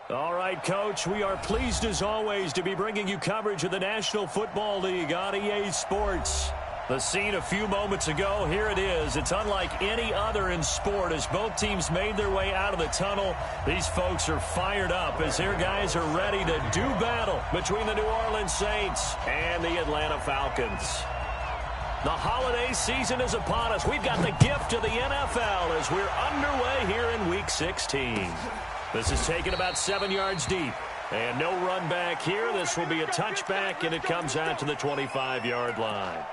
All right, Coach, we are pleased as always to be bringing you coverage of the National Football League on EA Sports. The scene a few moments ago, here it is. It's unlike any other in sport as both teams made their way out of the tunnel. These folks are fired up as their guys are ready to do battle between the New Orleans Saints and the Atlanta Falcons. The holiday season is upon us. We've got the gift of the NFL as we're underway here in Week 16. This is taken about 7 yards deep. And no run back here. This will be a touchback, and it comes out to the 25-yard line.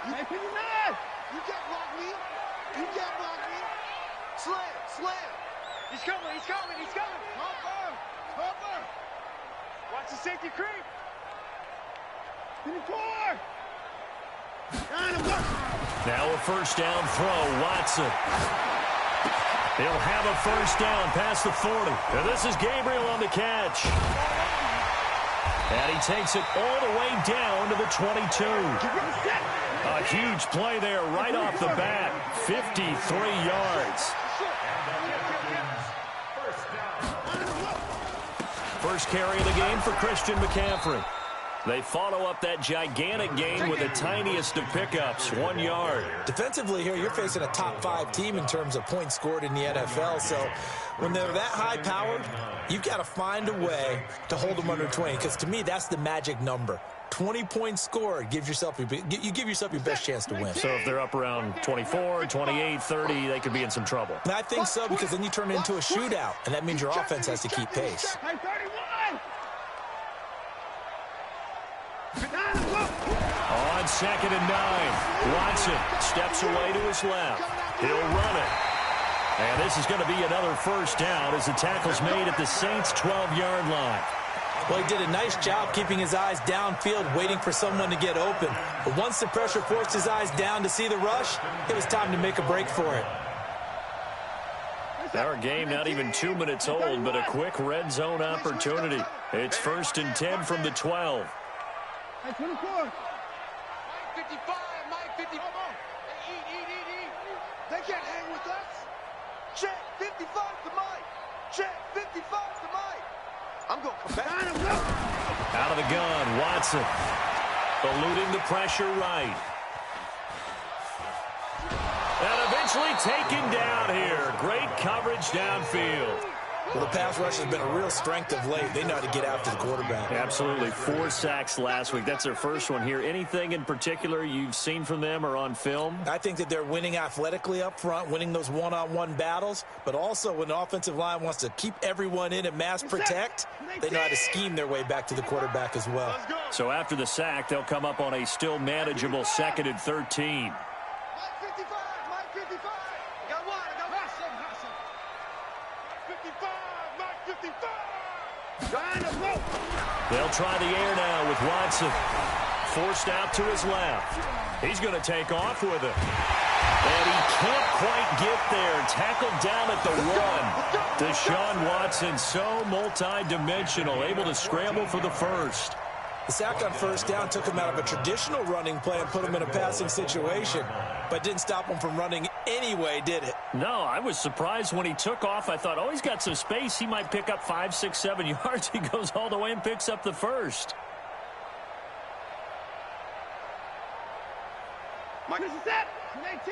You can't block me. You can't block me. Slam. He's coming. Hopper. Watch the safety creep. 24. Now a first down throw, Watson. He'll have a first down past the 40. And this is Gabriel on the catch. And he takes it all the way down to the 22. A huge play there right off the bat. 53 yards. First carry of the game for Christian McCaffrey. They follow up that gigantic gain with the tiniest of pickups, 1 yard. Defensively here, you're facing a top 5 team in terms of points scored in the NFL. So when they're that high-powered, you've got to find a way to hold them under 20. Because to me, that's the magic number. 20 points scored, you give yourself your best chance to win. So if they're up around 24, 28, 30, they could be in some trouble. And I think so, because then you turn it into a shootout, and that means your offense has to keep pace. On 2nd and 9, Watson steps away to his left. He'll run it. And this is going to be another first down as the tackle's made at the Saints' 12-yard line. Well, he did a nice job keeping his eyes downfield, waiting for someone to get open. But once the pressure forced his eyes down to see the rush, it was time to make a break for it. Our game not even 2 minutes old, but a quick red zone opportunity. It's 1st and 10 from the 12. 24. Mike 55. Eat. They can't hang with us. Check 55 to Mike. Check 55 to Mike. I'm going to come back. Out of the gun, Watson. Eluding the pressure right. And eventually taken down here. Great coverage downfield. Well, the pass rush has been a real strength of late. They know how to get after the quarterback. Absolutely. 4 sacks last week. That's their first one here. Anything in particular you've seen from them or on film? I think that they're winning athletically up front, winning those one-on-one battles, but also when the offensive line wants to keep everyone in and mass protect, they know how to scheme their way back to the quarterback as well. So after the sack, they'll come up on a still manageable 2nd and 13. They'll try the air now with Watson. Forced out to his left. He's going to take off with it. And he can't quite get there. Tackled down at the 1. Deshaun Watson, so multi-dimensional, able to scramble for the first. The sack on first down took him out of a traditional running play and put him in a passing situation, but didn't stop him from running anyway, did it? No, I was surprised when he took off. I thought, oh, he's got some space. He might pick up 5, 6, 7 yards. He goes all the way and picks up the first. Mike is set. 18. Hey,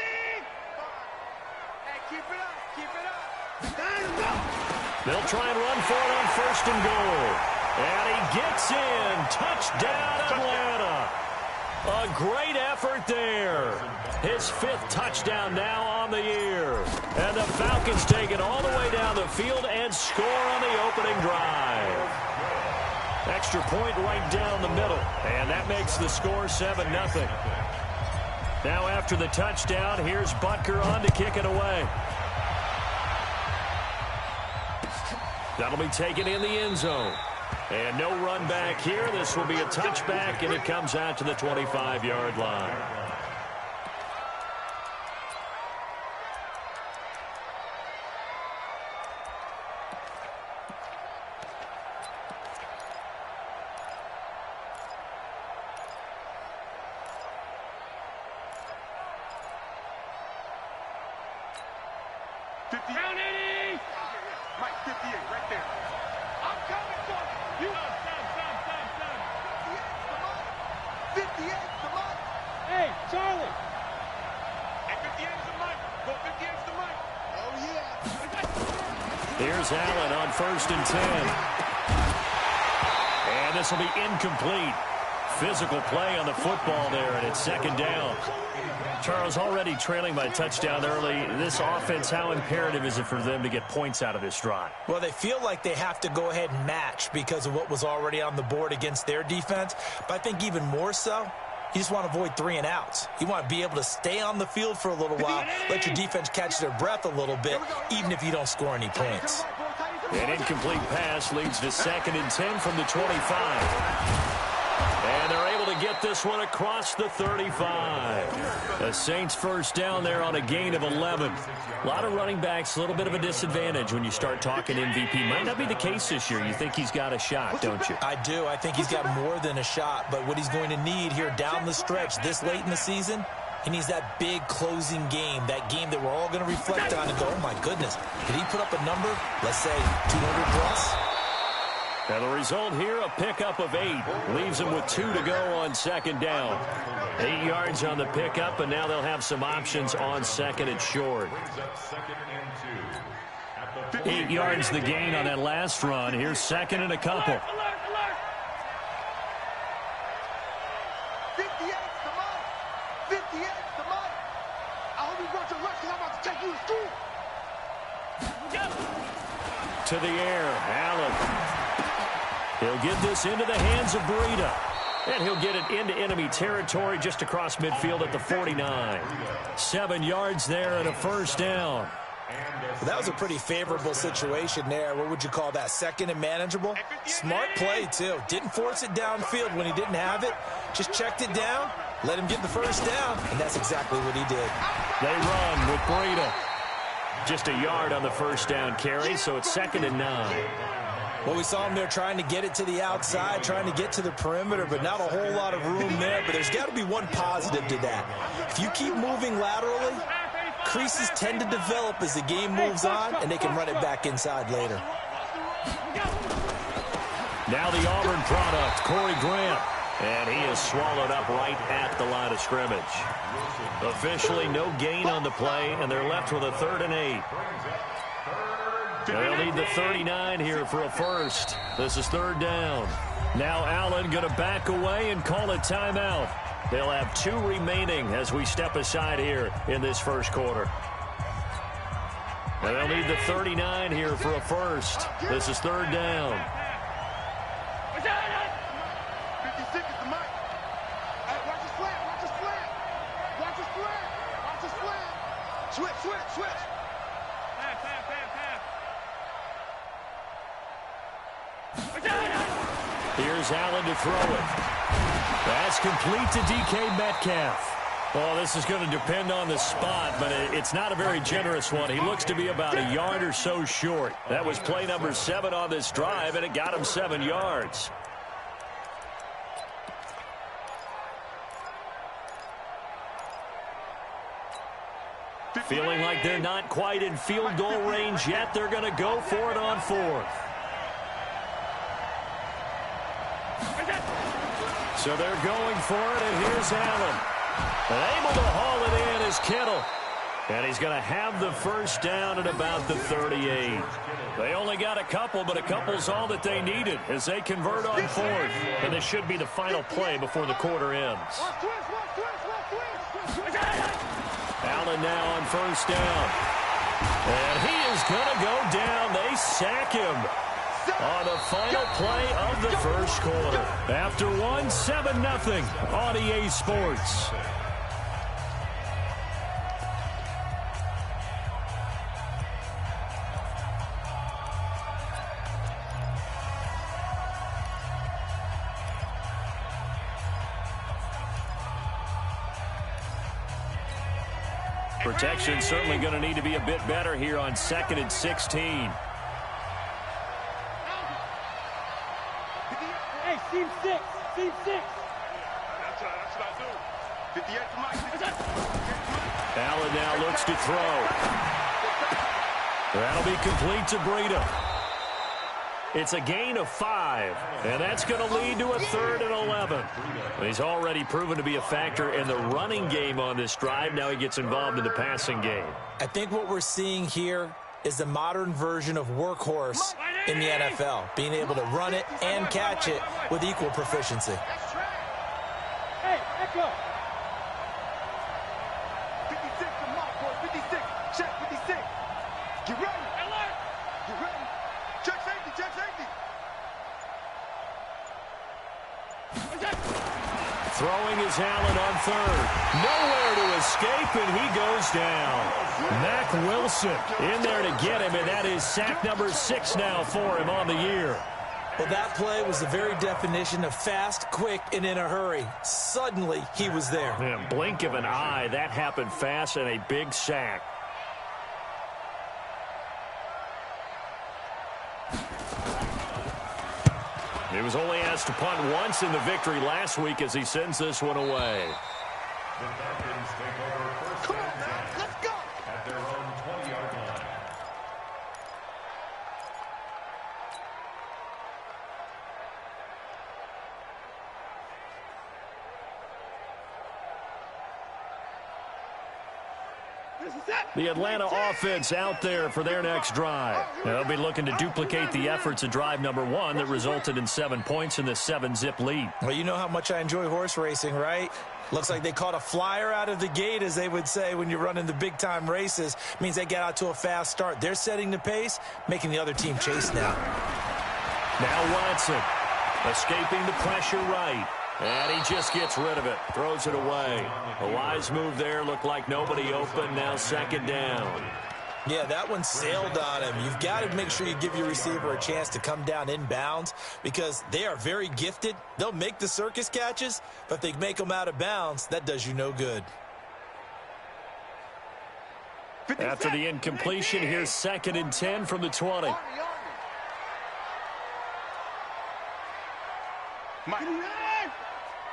keep it up. They'll try and run for it on 1st and goal. And he gets in. Touchdown, Atlanta. A great effort there. His 5th touchdown now on the year. And the Falcons take it all the way down the field and score on the opening drive. Extra point right down the middle. And that makes the score 7-0. Now after the touchdown, here's Butker on to kick it away. That'll be taken in the end zone. And no run back here. This will be a touchback, and it comes out to the 25-yard line. 50. Down 80. Mike, 58, right there. I'm coming for you. Stop. 58 the Mike. Hey, Charlie. Hey, 58 is the Mike. Go 58 is the Mike. Oh, yeah. Here's Allen on 1st and 10. And this will be incomplete. Physical play on the football there, and it's 2nd down. Charles, already trailing by a touchdown early. This offense, how imperative is it for them to get points out of this drive? Well, they feel like they have to go ahead and match because of what was already on the board against their defense. But I think even more so, you just want to avoid 3 and outs. You want to be able to stay on the field for a little while, let your defense catch their breath a little bit, even if you don't score any points. An incomplete pass leads to 2nd and 10 from the 25. And they're able to get this one across the 35. The Saints first down there on a gain of 11. A lot of running backs, a little bit of a disadvantage when you start talking MVP. Might not be the case this year. You think he's got a shot, don't you? I do. I think he's got more than a shot. But what he's going to need here down the stretch this late in the season, he needs that big closing game, that game that we're all going to reflect on and go, oh, my goodness, did he put up a number, let's say 200 plus? And the result here, a pickup of 8. Leaves them with 2 to go on 2nd down. 8 yards on the pickup, and now they'll have some options on 2nd and short. 8 yards the gain on that last run. Here's 2nd and a couple. 58's the Mike. 58's the Mike. I hope you brought your lunch because I'm about to take you to school. To the air, Allen. He'll get this into the hands of Breida. And he'll get it into enemy territory just across midfield at the 49. 7 yards there and a 1st down. Well, that was a pretty favorable situation there. What would you call that? 2nd and manageable? Smart play, too. Didn't force it downfield when he didn't have it. Just checked it down, let him get the 1st down, and that's exactly what he did. They run with Breida. Just a yard on the 1st down carry, so it's 2nd and 9. Well, we saw him there trying to get it to the outside, trying to get to the perimeter, but not a whole lot of room there. But there's got to be one positive to that. If you keep moving laterally, creases tend to develop as the game moves on, and they can run it back inside later. Now the Auburn product, Corey Grant. And he is swallowed up right at the line of scrimmage. Officially no gain on the play, and they're left with a 3rd and 8. They'll need the 39 here for a 1st. This is 3rd down. Now Allen going to back away and call a timeout. They'll have 2 remaining as we step aside here in this 1st quarter. And they'll need the 39 here for a 1st. This is 3rd down. 56 is the Mike. Hey, watch the slant. Watch the slant. Watch the slant. Watch the slant. Switch. Here's Allen to throw it. That's complete to DK Metcalf. Well, this is going to depend on the spot, but it's not a very generous one. He looks to be about a yard or so short. That was play number 7 on this drive, and it got him 7 yards. Feeling like they're not quite in field goal range yet. They're going to go for it on 4th. So they're going for it, and here's Allen. And able to haul it in is Kittle. And he's going to have the 1st down at about the 38. They only got a couple, but a couple's all that they needed as they convert on 4th. And this should be the final play before the quarter ends. Allen now on 1st down. And he is going to go down. They sack him on the final play of the 1st quarter. After 7-0 on EA Sports. Protection certainly going to need to be a bit better here on 2nd and 16. Hey, team 6. That's what I do. 58 to Mike. Allen now looks to throw. That'll be complete to Breida. It's a gain of 5, and that's going to lead to a 3rd and 11. He's already proven to be a factor in the running game on this drive. Now he gets involved in the passing game. I think what we're seeing here is the modern version of workhorse in the NFL, being able to run it and catch it with equal proficiency. Hey, Echo. 56 to Mark, boy. 56. Check 56. Get ready. Get ready. Check safety. Check safety. Throwing is Allen on 3rd. Nowhere to escape, and he goes down. Mack Wilson in there to get him, and that is sack number 6 now for him on the year. Well, that play was the very definition of fast, quick, and in a hurry. Suddenly, he was there. Yeah, blink of an eye, that happened fast, and a big sack. He was only asked to punt once in the victory last week as he sends this one away. The Falcons take over first Come on, and man. 10 Let's go. at their own 20-yard line. The Atlanta offense out there for their next drive. They'll be looking to duplicate the efforts of drive number 1 that resulted in 7 points in the 7-zip lead. Well, you know how much I enjoy horse racing, right? Looks like they caught a flyer out of the gate, as they would say when you're running the big-time races. Means they get out to a fast start. They're setting the pace, making the other team chase now. Now Watson escaping the pressure right. And he just gets rid of it, throws it away. A wise move there, looked like nobody open, now 2nd down. Yeah, that one sailed on him. You've got to make sure you give your receiver a chance to come down inbounds because they are very gifted. They'll make the circus catches, but if they make them out of bounds, that does you no good. After the incompletion, here's 2nd and 10 from the 20. Mike.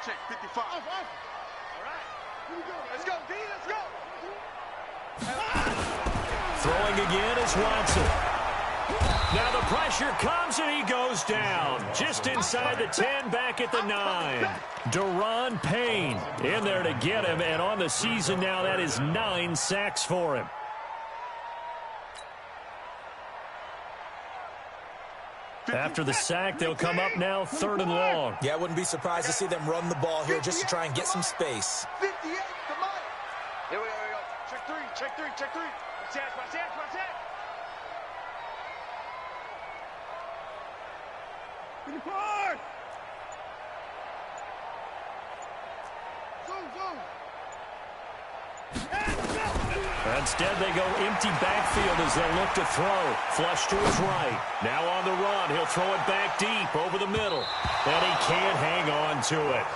Check 55. All right. Here we go. Let's go, D. Let's go. Throwing again is Watson. Now the pressure comes and he goes down. Just inside the 10, back at the 9. Deron Payne in there to get him, and on the season now that is 9 sacks for him. After the sack, they'll come up now 3rd and long. Yeah, I wouldn't be surprised to see them run the ball here just to try and get some space. 58 to Mike. Here we go. Check 3. Check 3. Check 3. Watch that. Watch that. Watch that. Depart. Zoom, zoom. Instead, they go empty backfield as they look to throw. Flush to his right. Now on the run. He'll throw it back deep over the middle. And he can't hang on to it.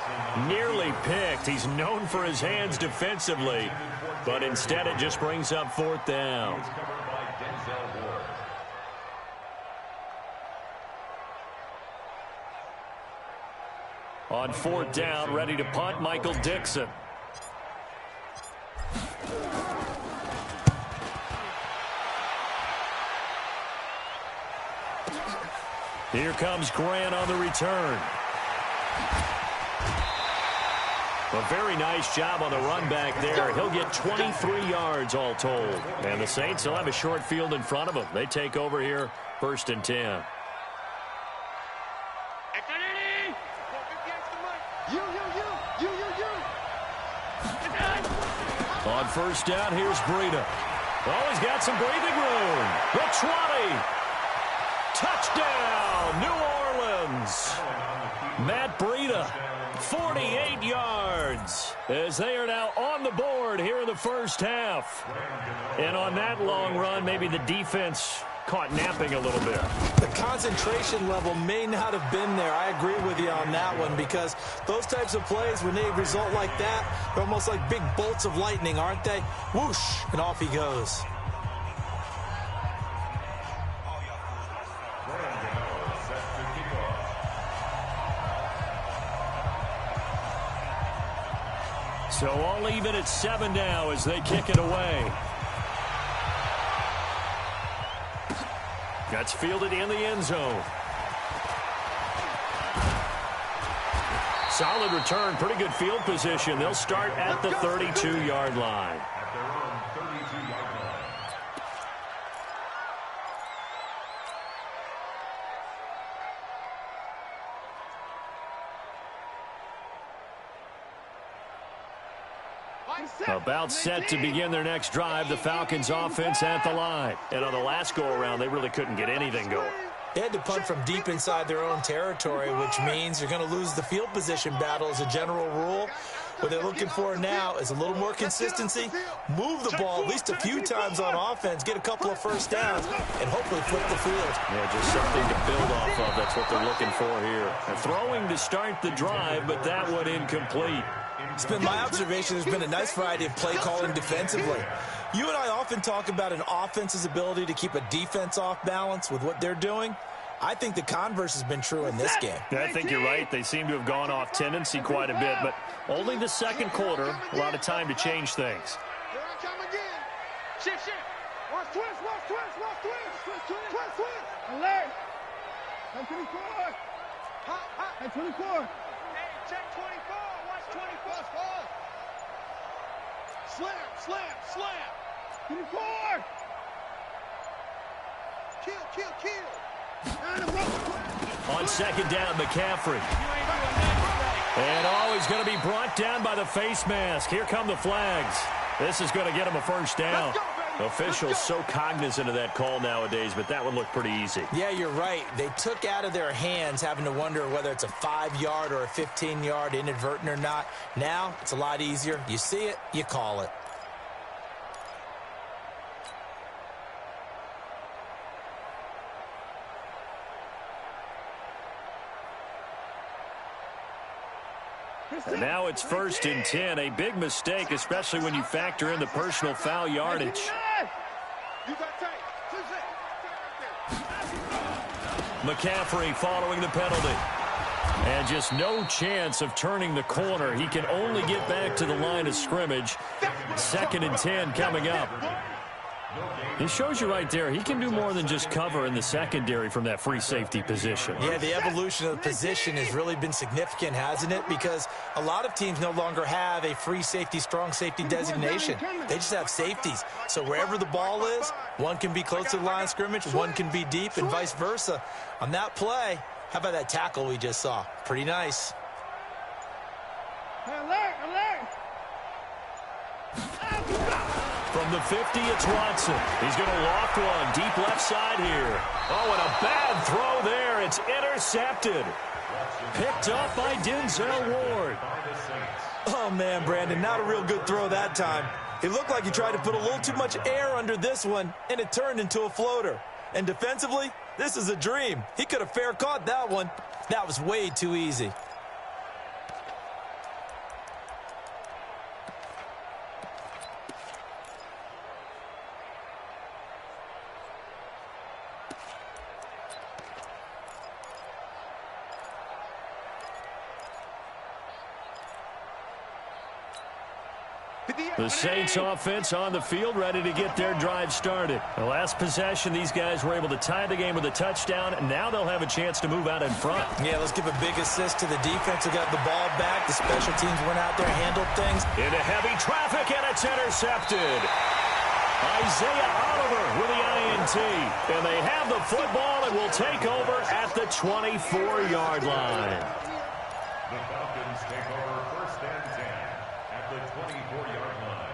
Nearly picked. He's known for his hands defensively. But instead, it just brings up 4th down. On 4th down, ready to punt, Michael Dixon. Here comes Grant on the return. A very nice job on the run back there. He'll get 23 yards all told. And the Saints will have a short field in front of them. They take over here, 1st and 10. On 1st down, here's Breida. Oh, he's got some breathing room. The 20. Touchdown, New Orleans. Matt Breida, 48 yards, as they are now on the board here in the 1st half. And on that long run, maybe the defense caught napping a little bit. The concentration level may not have been there. I agree with you on that one because those types of plays, when they result like that, they're almost like big bolts of lightning, aren't they? Whoosh, and off he goes. So all even at 7 now as they kick it away. That's fielded in the end zone. Solid return, pretty good field position. They'll start at the 32-yard line. At their own 32-yard line. About set to begin their next drive, the Falcons offense at the line. And on the last go-around, they really couldn't get anything going. They had to punt from deep inside their own territory, which means you're going to lose the field position battle as a general rule. What they're looking for now is a little more consistency, move the ball at least a few times on offense, get a couple of first downs, and hopefully flip the field. Yeah, just something to build off of. That's what they're looking for here. And throwing to start the drive, but that one incomplete. It's been my observation there's been a nice variety of play calling defensively. You and I often talk about an offense's ability to keep a defense off balance with what they're doing. I think the converse has been true in this game. I think you're right. They seem to have gone off tendency quite a bit, but only the second quarter, a lot of time to change things. Here I come again. Shift. Watch twist. Alert. 24. Hot. 24. Hey, check 24. Watch 24. Slam. 24. Kill. On second down, McCaffrey. And he's going to be brought down by the face mask. Here come the flags. This is going to get him a first down. Officials so cognizant of that call nowadays, but that would look pretty easy. Yeah, you're right. They took out of their hands having to wonder whether it's a 5-yard or a 15-yard inadvertent or not. Now, it's a lot easier. You see it, you call it. And now it's 1st and 10, a big mistake, especially when you factor in the personal foul yardage. McCaffrey following the penalty. And just no chance of turning the corner. He can only get back to the line of scrimmage. 2nd and 10 coming up. It shows you right there, he can do more than just cover in the secondary from that free safety position. Yeah, the evolution of the position has really been significant, hasn't it? Because a lot of teams no longer have a free safety, strong safety designation. They just have safeties. So wherever the ball is, one can be close to the line of scrimmage, one can be deep, and vice versa. On that play, how about that tackle we just saw? Pretty nice. Alert. From the 50, it's Watson. He's going to loft one deep left side here. Oh, and a bad throw there. It's intercepted. Picked up by Denzel Ward. Oh, man, Brandon, not a real good throw that time. It looked like he tried to put a little too much air under this one, and it turned into a floater. And defensively, this is a dream. He could have fair caught that one. That was way too easy. The Saints offense on the field, ready to get their drive started. The last possession, these guys were able to tie the game with a touchdown, and now they'll have a chance to move out in front. Yeah, let's give a big assist to the defense who got the ball back. The special teams went out there, handled things. Into heavy traffic, and it's intercepted. Isaiah Oliver with the INT. And they have the football and will take over at the 24-yard line. The Falcons take over 1st and 10 at the 24-yard line.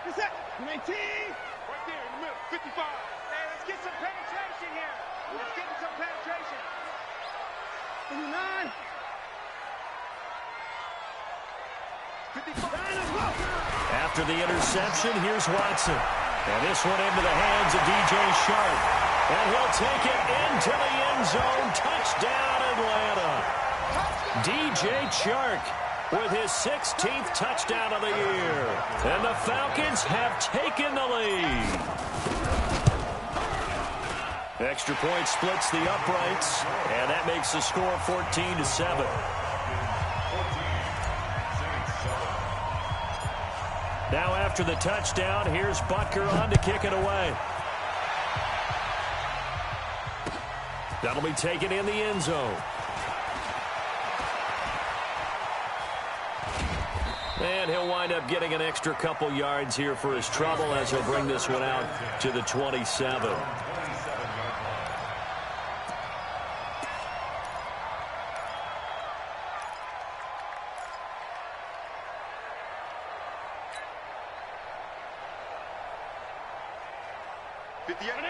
Is that 19? Right there in the middle, 55. Hey, let's get some penetration here. Let's get some penetration. 59. 55. After the interception, here's Watson. And this one into the hands of DJ Shark. And he'll take it into the end zone. Touchdown, Atlanta. DJ Shark with his 16th touchdown of the year. And the Falcons have taken the lead. Extra point splits the uprights, and that makes the score 14-7. after the touchdown. Here's Butker on to kick it away. That'll be taken in the end zone. And he'll wind up getting an extra couple yards here for his trouble as he'll bring this one out to the 27.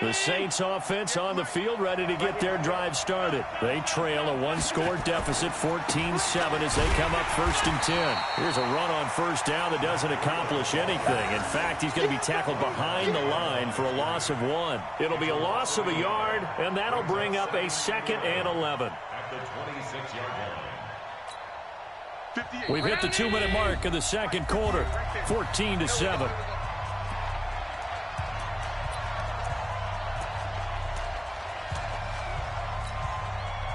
The Saints offense on the field ready to get their drive started. They trail a one-score deficit 14-7 as they come up 1st and 10. Here's a run on first down that doesn't accomplish anything. In fact, he's going to be tackled behind the line for a loss of 1. It'll be a loss of a yard, and that'll bring up a 2nd and 11. At the 26-yard line. We've hit the 2-minute mark of the second quarter, 14-7.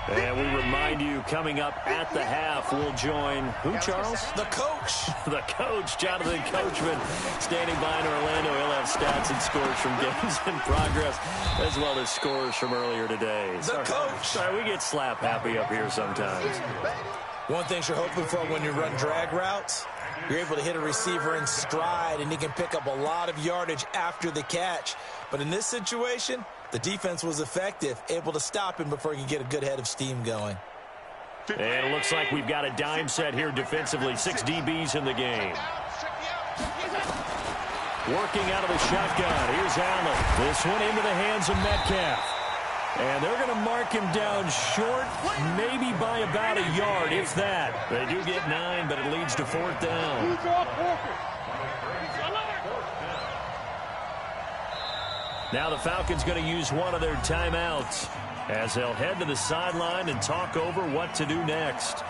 And we remind you, coming up at the half, we'll join who, Charles? The coach. The coach, Jonathan Coachman, standing by in Orlando. He'll have stats and scores from games in progress, as well as scores from earlier today. The coach. Sorry, we get slap happy up here sometimes. One thing you're hoping for when you run drag routes, you're able to hit a receiver in stride, and he can pick up a lot of yardage after the catch. But in this situation, the defense was effective, able to stop him before he could get a good head of steam going. And it looks like we've got a dime set here defensively. 6 DBs in the game. Working out of the shotgun. Here's Allen. This one into the hands of Metcalf. And they're going to mark him down short, maybe by about a yard, if that. They do get 9, but it leads to 4th down. Now the Falcons going to use one of their timeouts as they'll head to the sideline and talk over what to do next.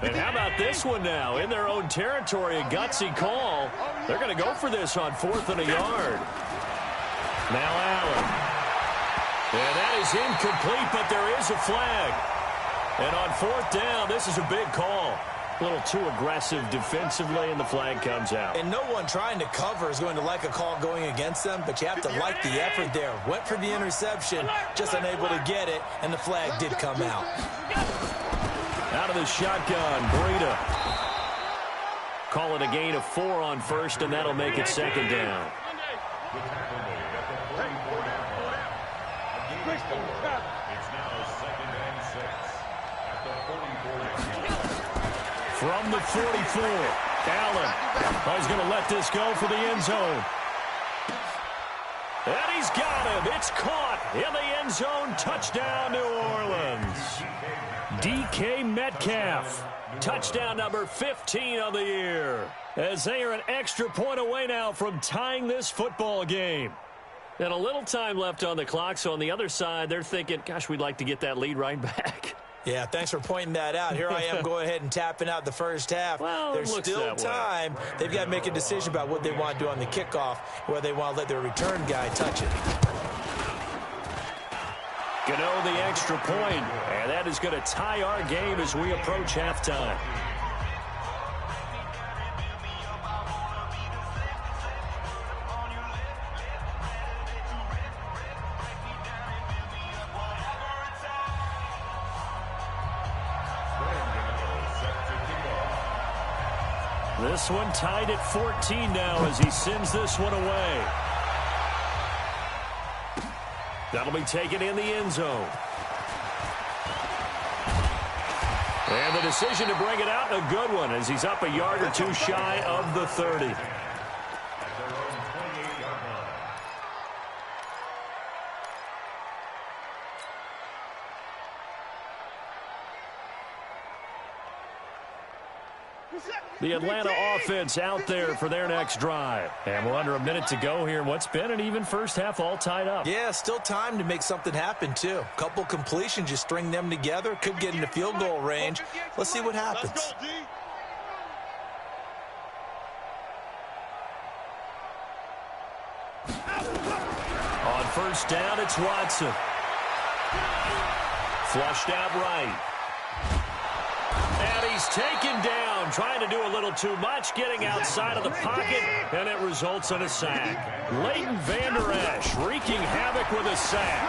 And how about this one now? In their own territory, a gutsy call. They're going to go for this on 4th and a yard. Now Allen. And that is incomplete, but there is a flag. And on 4th down, this is a big call. A little too aggressive defensively, and the flag comes out. And no one trying to cover is going to like a call going against them, but you have to like the effort there. Went for the interception, just unable to get it, and the flag did come out. Out of the shotgun, Breida. Call it a gain of 4 on 1st, and that'll make it 2nd down. It's now 2nd and 6 at the 44-yard line. From the 44, Allen is going to let this go for the end zone. And he's got him. It's caught in the end zone. Touchdown, New Orleans. DK Metcalf. Touchdown number 15 of the year. As they are an extra point away now from tying this football game. And a little time left on the clock, so on the other side, they're thinking, gosh, we'd like to get that lead right back. Yeah, thanks for pointing that out. Here I am going ahead and tapping out the first half. Well, there's still time. They've got to make a decision about what they want to do on the kickoff, whether they want to let their return guy touch it. Gano the extra point, and that is going to tie our game as we approach halftime. This one tied at 14 now as he sends this one away. That'll be taken in the end zone. And the decision to bring it out, a good one, as he's up a yard or two shy of the 30. The Atlanta offense out there for their next drive. And we're under a minute to go here in what's been an even first half, all tied up. Yeah, still time to make something happen, too. A couple completions, you string them together, could get into field goal range. Let's see what happens. Let's go, D. First down, it's Watson. Flushed out right. And he's taken down, trying to do a little too much, getting outside of the pocket, and it results in a sack. Leighton Vander Esch wreaking havoc with a sack,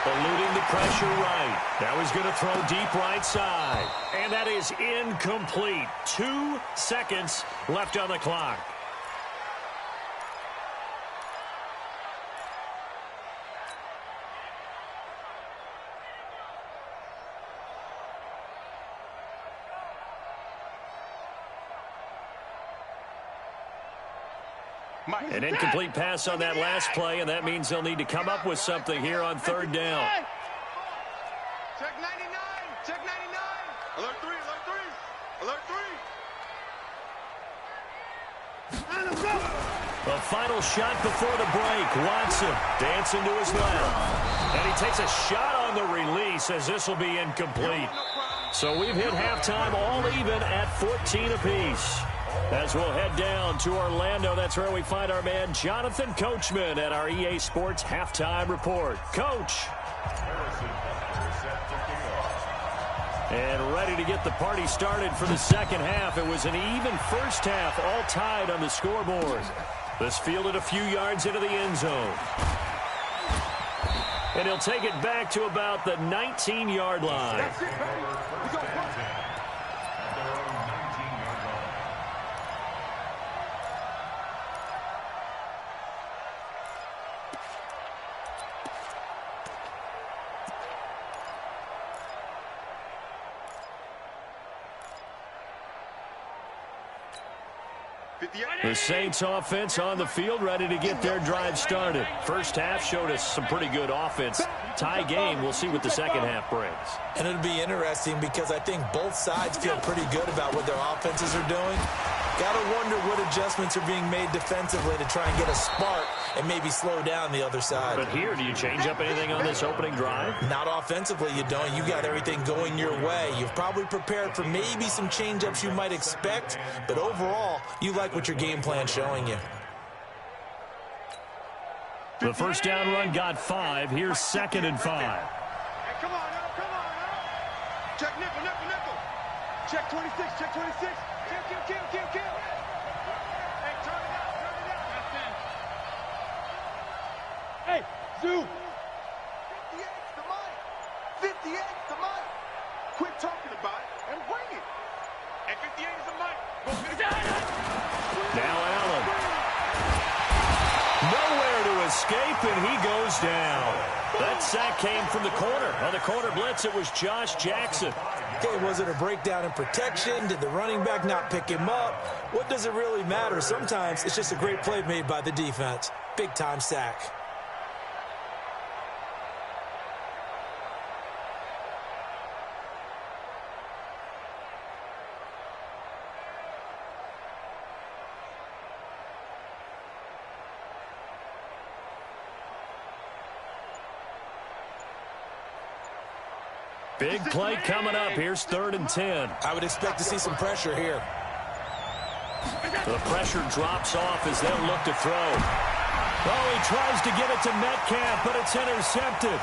eluding the pressure right. Now he's going to throw deep right side, and that is incomplete. 2 seconds left on the clock. An incomplete pass on that last play, and that means they'll need to come up with something here on third down. Check 99. Check 99. Alert 3. Alert 3. Alert 3. The final shot before the break. Watson dancing to his left. And he takes a shot on the release as this will be incomplete. So we've hit halftime all even at 14 apiece. As we'll head down to Orlando, that's where we find our man Jonathan Coachman at our EA Sports Halftime Report. Coach. And ready to get the party started for the second half. It was an even first half, all tied on the scoreboard. This fielded a few yards into the end zone. And he'll take it back to about the 19-yard line. That's it, baby. We go. The Saints offense on the field, ready to get their drive started. First half showed us some pretty good offense. Tie game, we'll see what the second half brings. And it'll be interesting because I think both sides feel pretty good about what their offenses are doing. Got to wonder what adjustments are being made defensively to try and get a spark and maybe slow down the other side. But here, do you change up anything on this opening drive? Not offensively, you don't. You got everything going your way. You've probably prepared for maybe some change-ups you might expect, but overall, you like what your game plan's showing you. The first down run got 5. Here's 2nd and 5. Hey, come on now. Check nickel. Check 26. Check 26. Kill. Hey, turn it out. Hey, Zoo. 58's the mic. 58's the mic. Quit talking about it and bring it. And 58 is the mic. Go get it. Now Allen. Nowhere to escape, and he goes down. That sack came from the corner. On the corner blitz, it was Josh Jackson. Okay, was it a breakdown in protection? Did the running back not pick him up? What does it really matter? Sometimes it's just a great play made by the defense. Big-time sack. Big play coming up. Here's 3rd and 10. I would expect to see some pressure here. The pressure drops off as they'll look to throw. Oh, he tries to get it to Metcalf, but it's intercepted.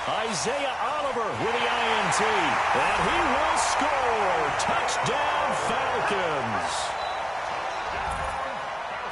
Isaiah Oliver with the INT. And he will score. Touchdown, Falcons.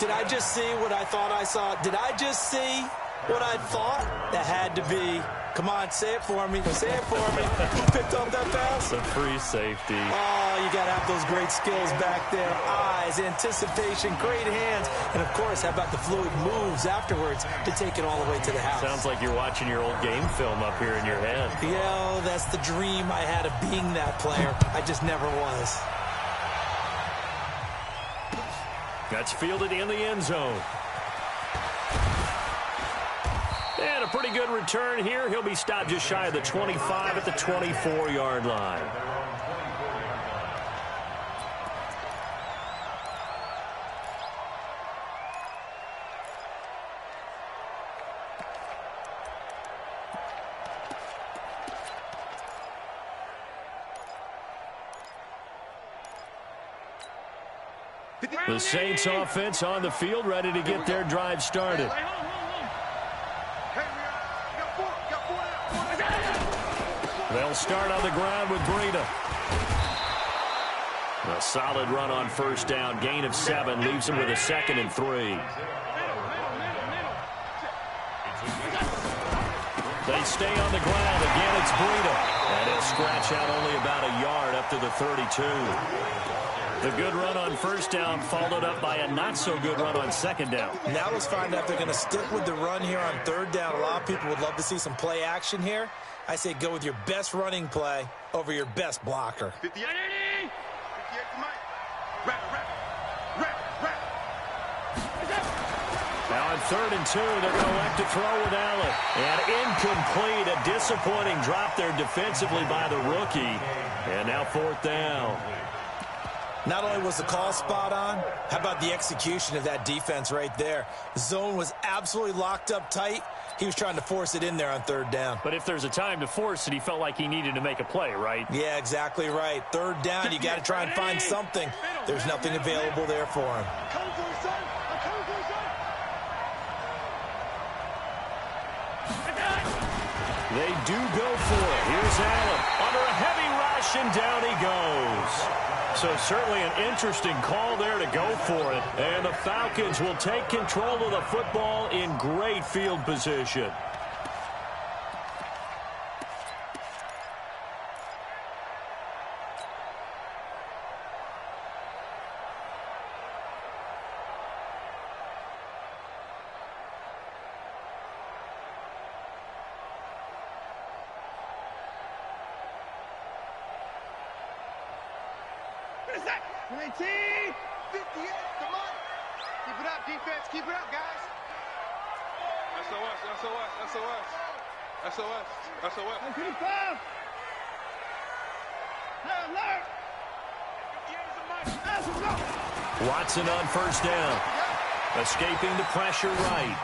Did I just see what I thought I saw? Did I just see what I thought? That had to be. Come on, say it for me. Say it for me. Who picked up that pass? The free safety. Oh, you got to have those great skills back there. Eyes, anticipation, great hands. And, of course, how about the fluid moves afterwards to take it all the way to the house? Sounds like you're watching your old game film up here in your head. Yeah, that's the dream I had of being that player. I just never was. That's fielded in the end zone. And a pretty good return here. He'll be stopped just shy of the 25 at the 24-yard line. The Saints offense on the field, ready to get their drive started. They'll start on the ground with Breida. A solid run on first down. Gain of 7 leaves him with a 2nd and 3. They stay on the ground. Again, it's Breida. And he'll scratch out only about a yard up to the 32. The good run on first down followed up by a not-so-good run on second down. Now let's find out if they're going to stick with the run here on third down. A lot of people would love to see some play action here. I say go with your best running play over your best blocker. 58 to Mike. Wrap. Now on 3rd and 2, they're going to elect to throw with Allen. And incomplete. A disappointing drop there defensively by the rookie. And now 4th down. Not only was the call spot on, how about the execution of that defense right there? Zone was absolutely locked up tight. He was trying to force it in there on 3rd down. But if there's a time to force it, he felt like he needed to make a play, right? Yeah, exactly right. 3rd down, you got to try and find something. There's nothing available there for him. They do go for it. Here's Allen under a heavy rush, and down he goes. So certainly an interesting call there to go for it. And the Falcons will take control of the football in great field position. Keep it up, defense. Keep it up, guys. SOS. 55. Watson on first down. Escaping the pressure right.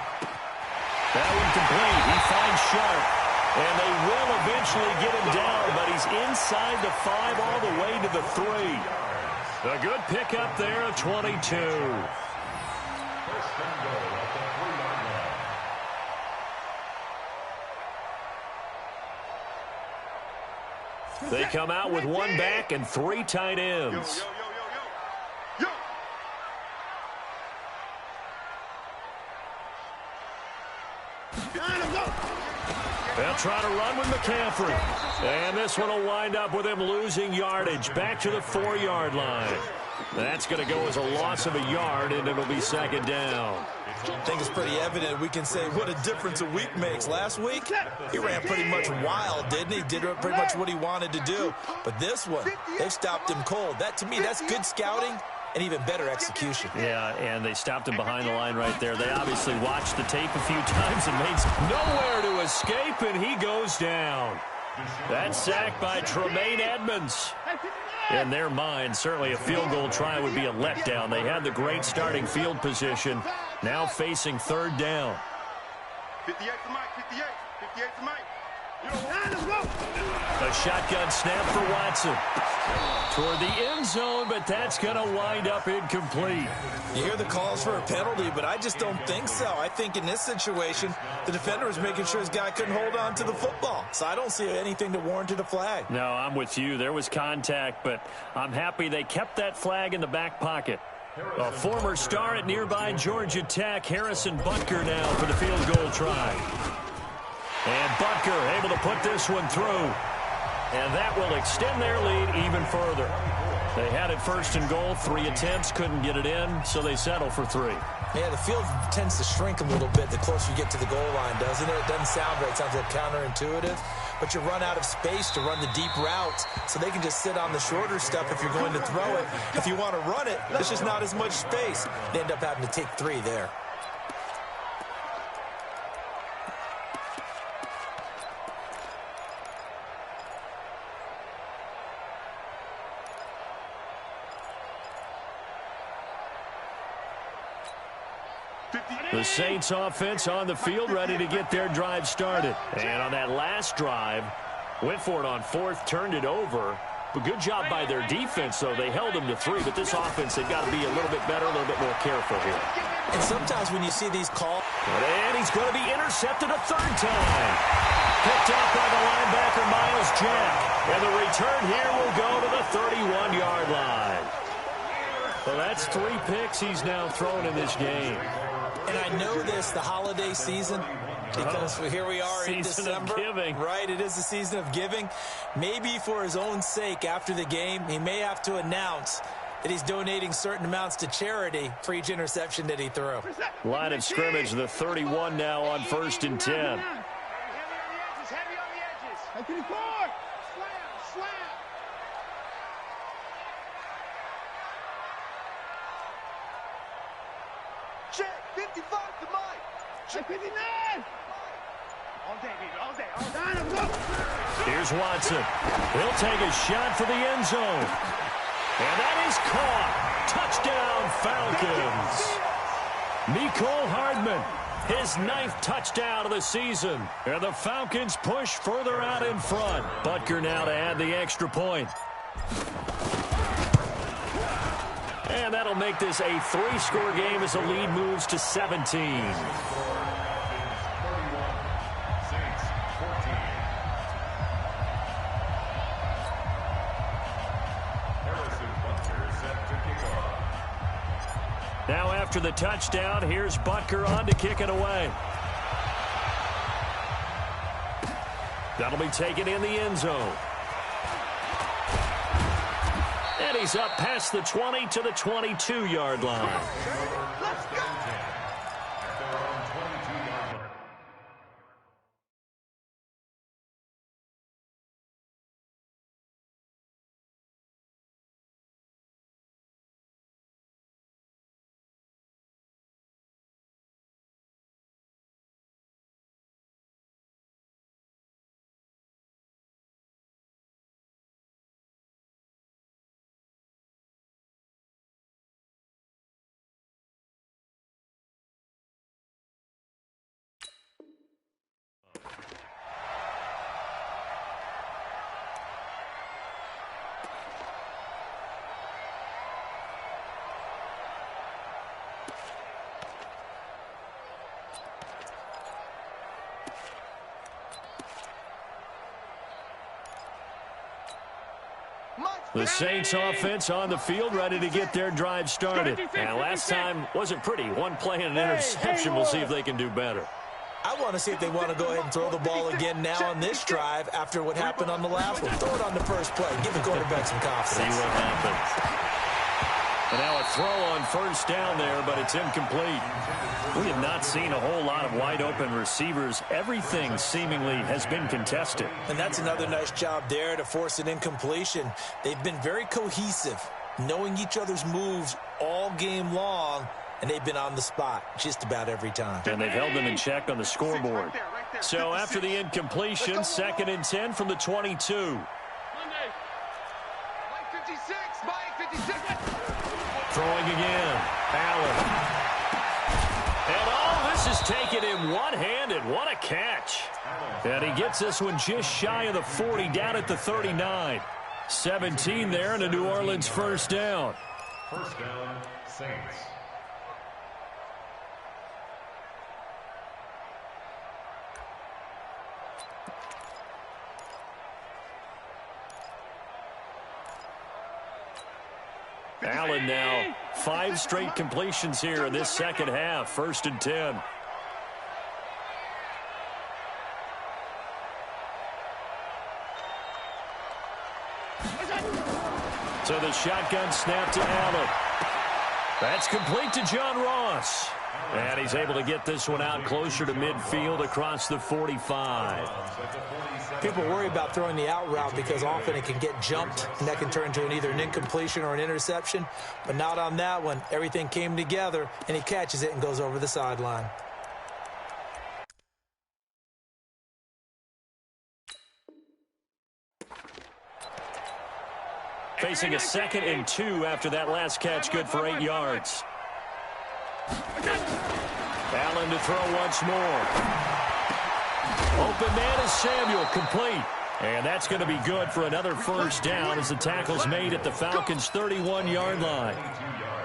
That one complete. He finds Sharp. And they will eventually get him down, but he's inside the 5 all the way to the 3. A good pickup there at 22. They come out with 1 back and 3 tight ends. They'll try to run with McCaffrey. And this one will wind up with him losing yardage back to the 4-yard line. That's going to go as a loss of a yard, and it'll be 2nd down. I think it's pretty evident. We can say what a difference a week makes. Last week, he ran pretty much wild, didn't he? Did pretty much what he wanted to do. But this one, they've stopped him cold. That, to me, that's good scouting and even better execution. Yeah, and they stopped him behind the line right there. They obviously watched the tape a few times and made nowhere to escape, and he goes down. That sack by Tremaine Edmonds. In their mind, certainly a field goal try would be a letdown. They had the great starting field position, now facing 3rd down. 58 to Mike, 58 to Mike. A shotgun snap for Watson. Toward the end zone, but that's going to wind up incomplete. You hear the calls for a penalty, but I just don't think so. I think in this situation, the defender was making sure his guy couldn't hold on to the football. So I don't see anything to warrant a flag. No, I'm with you. There was contact, but I'm happy they kept that flag in the back pocket. A former star at nearby Georgia Tech, Harrison Butker now for the field goal try. And Butker able to put this one through. And that will extend their lead even further. They had it 1st and goal, 3 attempts, couldn't get it in, so they settle for 3. Yeah, the field tends to shrink a little bit the closer you get to the goal line, doesn't it? It doesn't sound right. It sounds like counterintuitive. But you run out of space to run the deep routes, so they can just sit on the shorter stuff if you're going to throw it. If you want to run it, there's just not as much space. They end up having to take 3 there. The Saints offense on the field, ready to get their drive started. And on that last drive, went for it on 4th, turned it over. But good job by their defense, though. They held them to 3, but this offense, they've got to be a little bit better, a little bit more careful here. And sometimes when you see these calls... And he's going to be intercepted a third time. Picked up by the linebacker, Miles Jack. And the return here will go to the 31-yard line. Well, that's 3 picks he's now thrown in this game. And I know this, the holiday season, because here we are in December. Season of giving. Right, it is the season of giving. Maybe for his own sake after the game, he may have to announce that he's donating certain amounts to charity for each interception that he threw. Line of scrimmage, the 31 now on 1st and 10. Heavy on the edges. Head to the court. Slam. Check, 55 to Mike. Check 59. All day, baby, all day. Down, go. Here's Watson. He'll take a shot for the end zone. And that is caught. Touchdown, Falcons. Mecole Hardman, his 9th touchdown of the season. And the Falcons push further out in front. Butker now to add the extra point. And that'll make this a 3-score game as the lead moves to 17. Now after the touchdown, here's Butker on to kick it away. That'll be taken in the end zone. And he's up past the 20 to the 22-yard line. Let's go. The Saints offense on the field, ready to get their drive started. And last time wasn't pretty. One play and an interception. We'll see if they can do better. I want to see if they want to go ahead and throw the ball again now on this drive after what happened on the last one. Throw it on the first play. Give the quarterback some confidence. See what happens. And now a throw on first down there, but it's incomplete. We have not seen a whole lot of wide-open receivers. Everything seemingly has been contested. And that's another nice job there to force an incompletion. They've been very cohesive, knowing each other's moves all game long, and they've been on the spot just about every time. And they've held them in check on the scoreboard. So after the incompletion, 2nd and 10 from the 22. Mike 56, Mike 56. Throwing again. Allen. And all this is taken in one-handed. What a catch. And he gets this one just shy of the 40, down at the 39. 17 there, and a New Orleans first down. First down, Saints. Allen now 5 straight completions here in this second half. 1st and 10. So the shotgun snap to Allen. That's complete to John Ross. And he's able to get this one out closer to midfield across the 45. People worry about throwing the out route because often it can get jumped, and that can turn into either an incompletion or an interception. But not on that one. Everything came together, and he catches it and goes over the sideline. Facing a 2nd and 2 after that last catch, good for 8 yards. Allen to throw once more. Open man is Samuel, complete. And that's going to be good for another first down as the tackle's made at the Falcons' 31-yard line.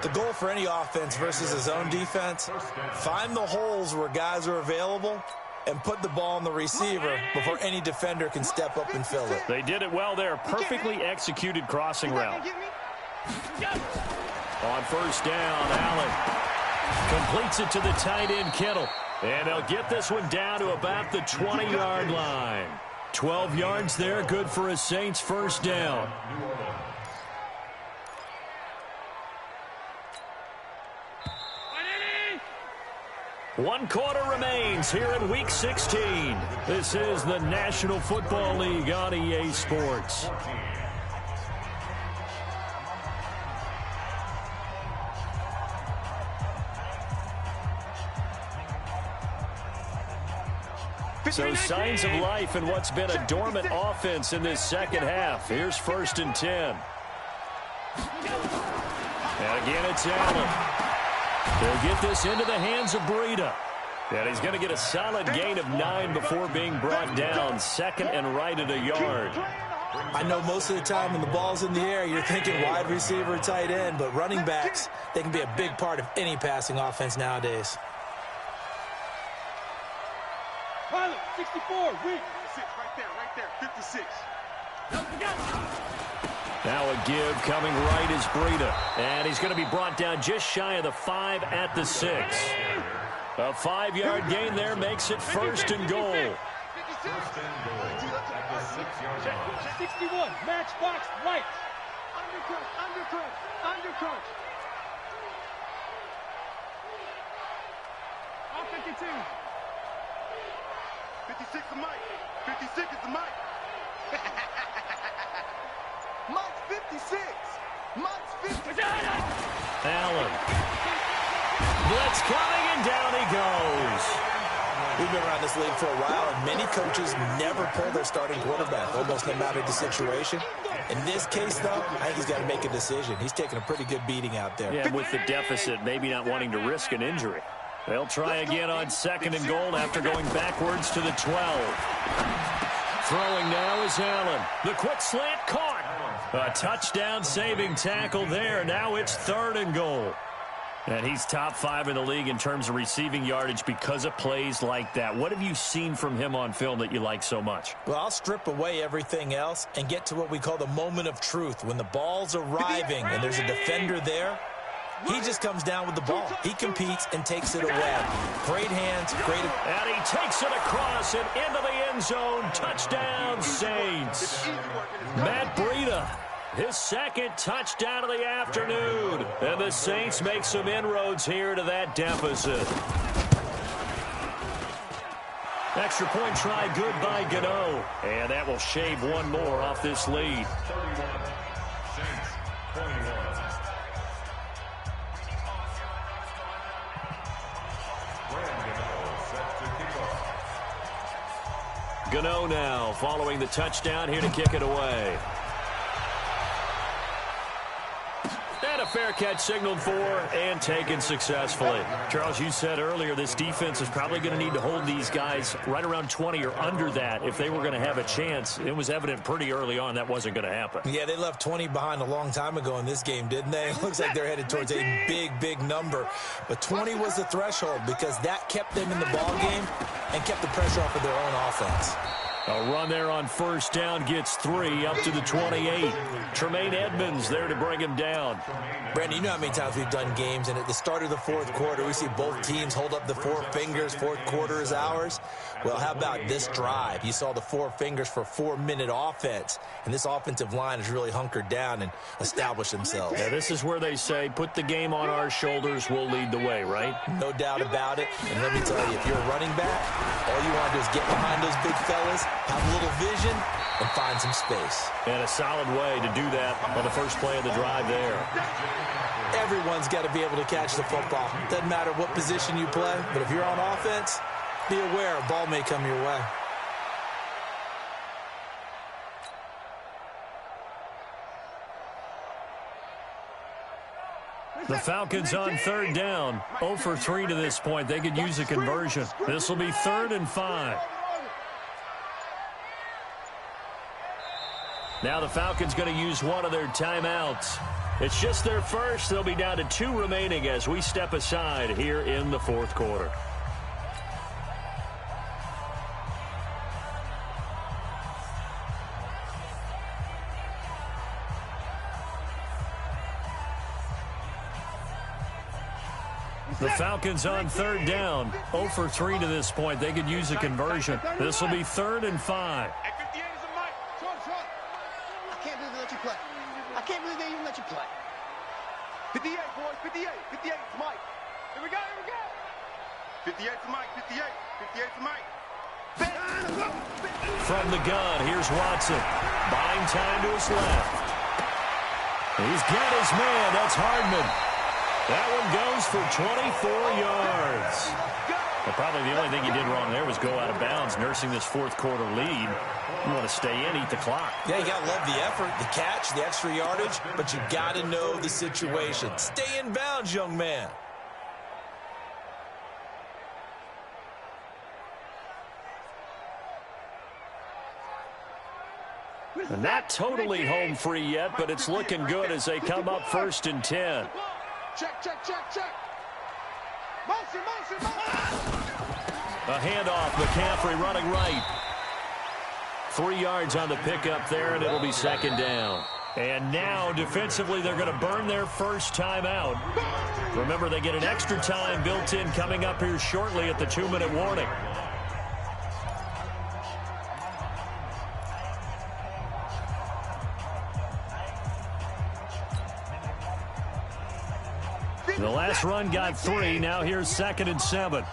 The goal for any offense versus a zone defense, find the holes where guys are available and put the ball on the receiver before any defender can step up and fill it. They did it well there. Perfectly executed crossing route. On first down, Allen completes it to the tight end, Kittle. And they'll get this one down to about the 20-yard line. 12 yards there, good for a Saints first down. One quarter remains here in Week 16. This is the National Football League on EA Sports. So signs of life in what's been a dormant offense in this second half. Here's 1st and 10. And again, it's Allen. They'll get this into the hands of Breida. And he's going to get a solid gain of 9 before being brought down. 2nd and right at a yard. I know most of the time when the ball's in the air, you're thinking wide receiver, tight end, but running backs, they can be a big part of any passing offense nowadays. Pilot, 64, weak. 56, right there, 56. Now a give coming right is Breida. And he's going to be brought down just shy of the 5 at the 6. A 5-yard gain there makes it 1st and goal. 61, matchbox, right. Undercut. Offensive team. 56 is Mike. 56 is the Mike. Mike's 56. Mike's 56. Allen. Blitz coming, and down he goes. We've been around this league for a while, and many coaches never pull their starting quarterback, almost no matter the situation. In this case, though, I think he's got to make a decision. He's taking a pretty good beating out there. Yeah, with the deficit, maybe not wanting to risk an injury. They'll try again on 2nd and goal after going backwards to the 12. Throwing now is Allen. The quick slant caught. A touchdown-saving tackle there. Now it's 3rd and goal. And he's top 5 in the league in terms of receiving yardage because of plays like that. What have you seen from him on film that you like so much? Well, I'll strip away everything else and get to what we call the moment of truth. When the ball's arriving and there's a defender there, he just comes down with the ball. He competes and takes it away. Great hands, great... And he takes it across and into the end zone. Touchdown, Saints. Matt Breida, his 2nd touchdown of the afternoon. And the Saints make some inroads here to that deficit. Extra point try good by Gano. And that will shave one more off this lead. 31. Saints, 21. Gano now following the touchdown here to kick it away. And a fair catch signaled for and taken successfully. Charles, you said earlier this defense is probably going to need to hold these guys right around 20 or under that if they were going to have a chance. It was evident pretty early on that wasn't going to happen. Yeah, they left 20 behind a long time ago in this game, didn't they? It looks like they're headed towards a big number. But 20 was the threshold because that kept them in the ball game and kept the pressure off of their own offense. A run there on first down gets 3 up to the 28. Tremaine Edmonds there to bring him down. Brandon, you know how many times we've done games, and at the start of the 4th quarter, we see both teams hold up the 4 fingers. 4th quarter is ours. Well, how about this drive? You saw the 4 fingers for 4-minute offense, and this offensive line has really hunkered down and established themselves. Yeah, this is where they say, put the game on our shoulders, we'll lead the way, right? No doubt about it. And let me tell you, if you're a running back, all you want to do is get behind those big fellas, have a little vision, and find some space. And a solid way to do that on the first play of the drive there. Everyone's got to be able to catch the football. Doesn't matter what position you play, but if you're on offense, be aware a ball may come your way. The Falcons on 3rd down. 0 for 3 to this point. They could use a conversion. This will be 3rd and 5. Now the Falcons going to use one of their timeouts. It's just their first. They'll be down to 2 remaining as we step aside here in the fourth quarter. The Falcons on third down. 0 for 3 to this point. They could use a conversion. This will be 3rd and 5. I can't believe they let you play. I can't believe they even let you play. 58, boys, 58. 58 to Mike. Here we go, here we go. 58 to Mike, 58. 58 to Mike. From the gun, here's Watson. Buying time to his left. He's got his man. That's Hardman. That one goes for 24 yards. Well, probably the only thing he did wrong there was go out of bounds, nursing this fourth quarter lead. You want to stay in, eat the clock. Yeah, you got to love the effort, the catch, the extra yardage, but you got to know the situation. Stay in bounds, young man. And not totally home free yet, but it's looking good as they come up 1st and 10. Check, check, check, check. Motion, motion, motion. A handoff, McCaffrey running right. 3 yards on the pickup there, and it'll be 2nd down. And now, defensively, they're going to burn their first timeout. Remember, they get an extra time built in coming up here shortly at the 2-minute warning. The last run got 3. Now here's 2nd and 7.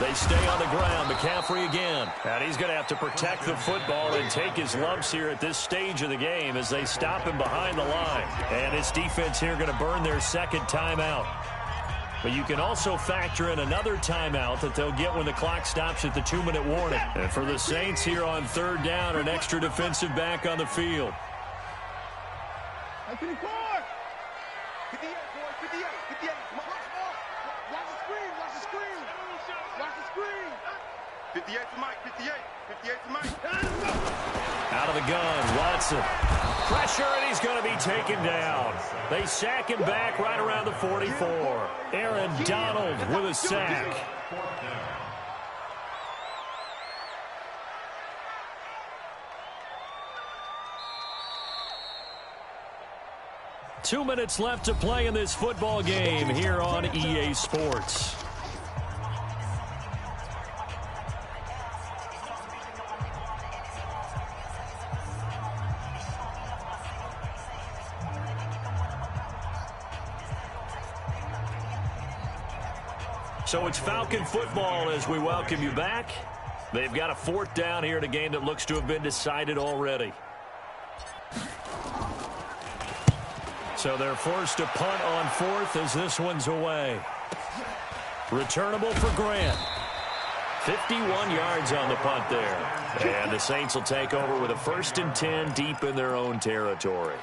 They stay on the ground. McCaffrey again. And he's going to have to protect the football and take his lumps here at this stage of the game as they stop him behind the line. And his defense here going to burn their 2nd timeout. But you can also factor in another timeout that they'll get when the clock stops at the 2-minute warning. And for the Saints here on 3rd down, an extra defensive back on the field. 54. 58, boys, 58, 58. Watch the screen, watch the screen. Watch the screen. 58 to Mike, 58. 58 to Mike. Out of the gun, Watson. Pressure, and he's going to be taken down. They sack him back right around the 44. Aaron Donald with a sack. 2 minutes left to play in this football game here on EA Sports. So it's Falcon football as we welcome you back. They've got a 4th down here in a game that looks to have been decided already. So they're forced to punt on 4th as this one's away. Returnable for Grant. 51 yards on the punt there. And the Saints will take over with a 1st and 10 deep in their own territory.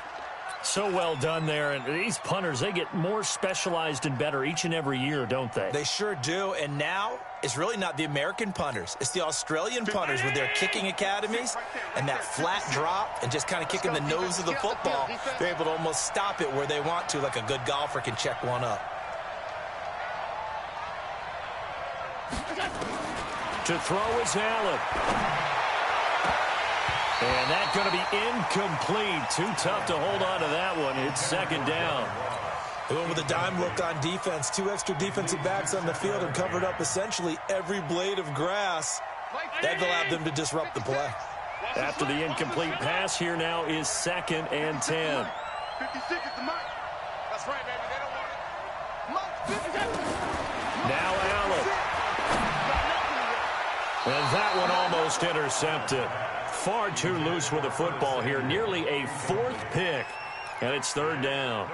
So well done there. And these punters, they get more specialized and better each and every year, don't they? They sure do. And now it's really not the American punters. It's the Australian punters with their kicking academies and that flat drop and just kind of kicking the nose of the football. They're able to almost stop it where they want to, like a good golfer can check one up. To throw is Allen. And that's going to be incomplete. Too tough to hold on to that one. It's 2nd down. They went with a dime look on defense. 2 extra defensive backs on the field and covered up essentially every blade of grass. That allowed them to disrupt the play. After the incomplete pass, here now is 2nd and 10. 56 is the Mike. That's right, baby. They don't want it. Mike, 57. Now Allen. And that one almost intercepted. Far too loose with the football here. Nearly a 4th pick. And it's 3rd down.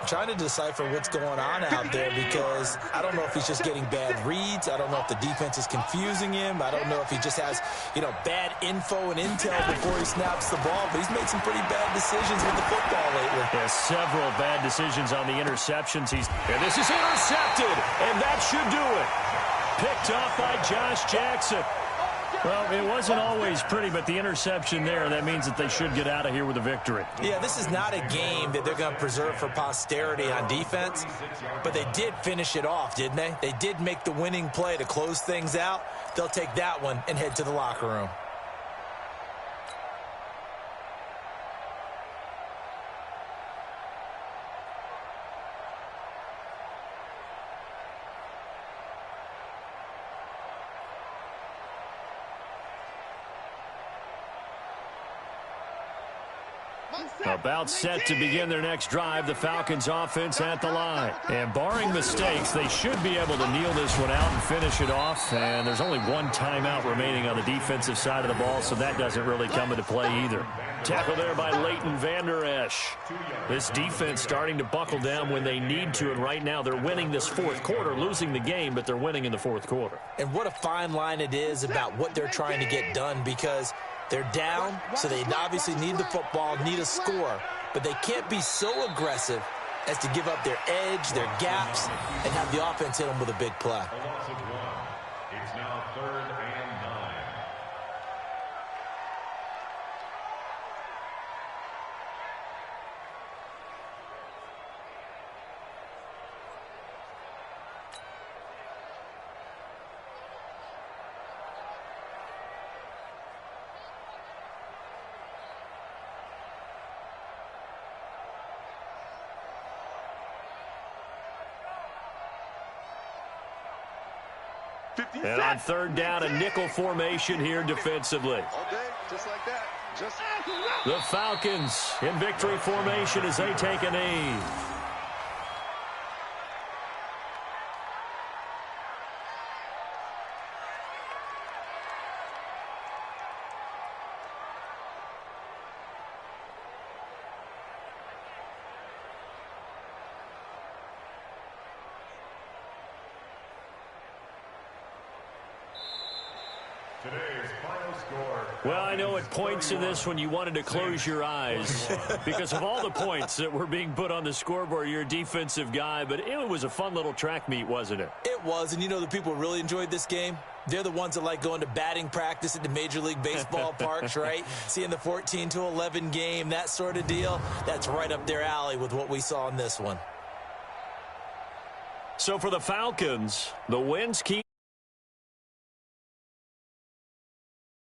trying to decipher what's going on out there because I don't know if he's just getting bad reads. I don't know if the defense is confusing him. I don't know if he just has, bad info and intel before he snaps the ball. But he's made some pretty bad decisions with the football lately. Yeah, several bad decisions on the interceptions. And this is intercepted, and that should do it. Picked off by Josh Jackson. Well, it wasn't always pretty, but the interception there, that means that they should get out of here with a victory. Yeah, this is not a game that they're going to preserve for posterity on defense, but they did finish it off, didn't they? They did make the winning play to close things out. They'll take that one and head to the locker room. About set to begin their next drive, the Falcons offense at the line. And barring mistakes, they should be able to kneel this one out and finish it off. And there's only one timeout remaining on the defensive side of the ball, so that doesn't really come into play either. Tackle there by Leighton Vander Esch. This defense starting to buckle down when they need to, and right now they're winning this fourth quarter, losing the game, but they're winning in the fourth quarter. And what a fine line it is about what they're trying to get done, because they're down, so they obviously need the football, need a score, but they can't be so aggressive as to give up their edge, their gaps, and have the offense hit them with a big play. It's now 3rd and 9. And on 3rd down, a nickel formation here defensively. Okay, just like that. The Falcons in victory formation as they take a knee. Today's final score. Well, I know at points in this when you wanted to close your eyes because of all the points that were being put on the scoreboard. You're a defensive guy, but it was a fun little track meet, wasn't it? It was, and the people who really enjoyed this game? They're the ones that like going to batting practice at the Major League Baseball parks, right? Seeing the 14-11 game, that sort of deal. That's right up their alley with what we saw in this one. So for the Falcons, the wins keep